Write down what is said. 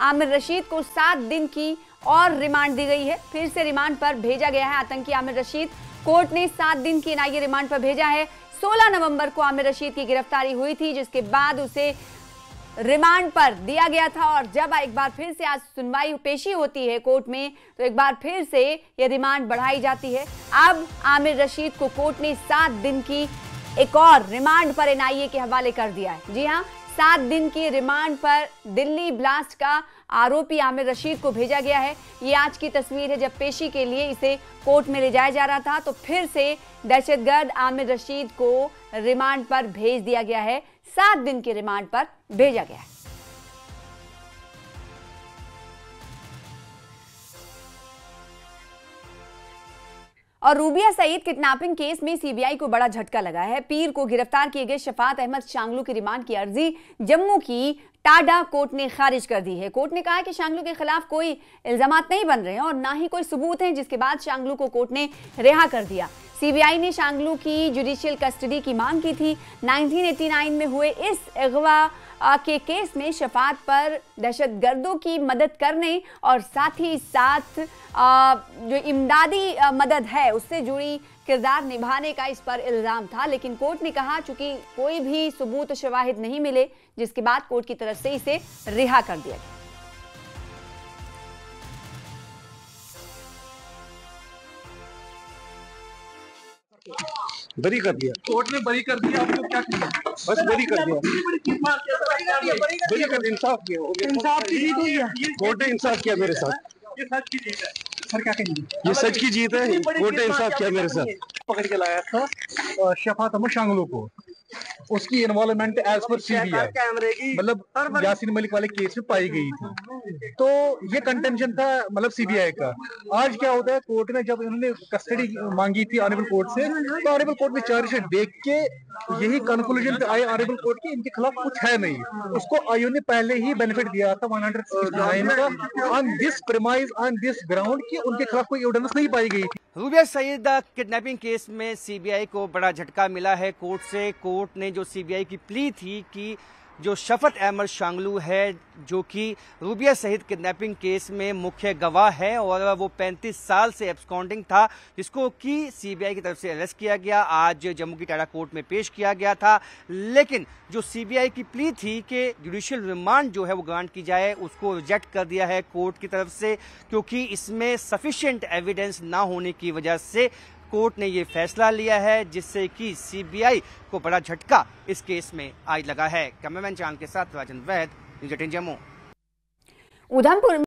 आमिर रशीद को 7 दिन की और रिमांड दी गई है। फिर से रिमांड पर भेजा गया है आतंकी आमिर रशीद। कोर्ट ने 7 दिन की एनआईए रिमांड पर भेजा है। 16 नवंबर को आमिर रशीद की गिरफ्तारी हुई थी, जिसके बाद उसे रिमांड पर दिया गया था। और जब एक बार फिर से आज सुनवाई पेशी होती है कोर्ट में, तो एक बार फिर से यह रिमांड बढ़ाई जाती है। अब आमिर रशीद को कोर्ट ने 7 दिन की एक और रिमांड पर एनआईए के हवाले कर दिया है। जी हां, 7 दिन की रिमांड पर दिल्ली ब्लास्ट का आरोपी आमिर रशीद को भेजा गया है। ये आज की तस्वीर है जब पेशी के लिए इसे कोर्ट में ले जाया जा रहा था, तो फिर से दहशतगर्द आमिर रशीद को रिमांड पर भेज दिया गया है। 7 दिन की रिमांड पर भेजा गया है। और रूबिया सईद किडनैपिंग केस में सीबीआई को बड़ा झटका लगा है। पीर को गिरफ्तार किए गए शफात अहमद शांगलू की रिमांड की अर्जी जम्मू की टाडा कोर्ट ने खारिज कर दी है। कोर्ट ने कहा कि शांगलू के खिलाफ कोई इल्जामात नहीं बन रहे हैं और ना ही कोई सबूत हैं, जिसके बाद शांगलू को कोर्ट ने रिहा कर दिया। सीबीआई ने शांगलू की जुडिशियल कस्टडी की मांग की थी। 1989 में हुए इस अगवा के केस में शफात पर दहशतगर्दों की मदद करने और साथ ही साथ जो इमदादी मदद है उससे जुड़ी किरदार निभाने का इस पर इल्जाम था, लेकिन कोर्ट ने कहा चूंकि कोई भी सबूत शवाहिद नहीं मिले, जिसके बाद कोर्ट की तरफ से इसे रिहा कर दिया गया। बरी कर दिया कोर्ट ने, बरी कर दिया। आपको क्या किया? बस बरी कर दिया, बरी कर इंसाफ किया, इंसाफ की जीत हुई है। कोर्ट ने इंसाफ किया मेरे साथ। ये सच की जीत है सर, क्या कहेंगे? ये सच की जीत है, कोर्ट ने इंसाफ किया मेरे साथ। पकड़ के लाया था शफात अहमद शांगलू को, उसकी इन्वॉल्वमेंट एज पर सीबीआई मतलब यासीन मलिक वाले केस में पाई गई थी, तो ये कंटेंशन था मतलब सीबीआई का। आज क्या होता है, कोर्ट ने जब इन्होंने कस्टडी मांगी थी ऑनरेबल कोर्ट से, तो ऑनरेबल कोर्ट ने चार्जशीट देख के यही कंक्लूजन पे आए ऑनरेबल कोर्ट की इनके खिलाफ कुछ है नहीं। उसको आयोग ने पहले ही बेनिफिट दिया था 169 का on this premise on this ground कि उनके खिलाफ कोई एविडेंस नहीं पाई गई थी। रूबिया सईद किडनैपिंग केस में सीबीआई को बड़ा झटका मिला है कोर्ट से। कोर्ट ने जो सीबीआई की प्ली थी कि जो शफत अहमद शांगलू है, जो कि रूबिया सईद किडनैपिंग केस में मुख्य गवाह है और वो 35 साल से एब्सकॉन्डिंग था, जिसको कि सीबीआई की तरफ से अरेस्ट किया गया, आज जम्मू की टाडा कोर्ट में पेश किया गया था। लेकिन जो सीबीआई की प्ली थी कि जुडिशियल रिमांड जो है वो ग्रांट की जाए, उसको रिजेक्ट कर दिया है कोर्ट की तरफ से, क्योंकि इसमें सफिशिएंट एविडेंस ना होने की वजह से कोर्ट ने ये फैसला लिया है, जिससे कि सीबीआई को बड़ा झटका इस केस में आज लगा है। कैमरामैन चांद के साथ राजन वैद, न्यूज़ 18 जम्मू। उधमपुर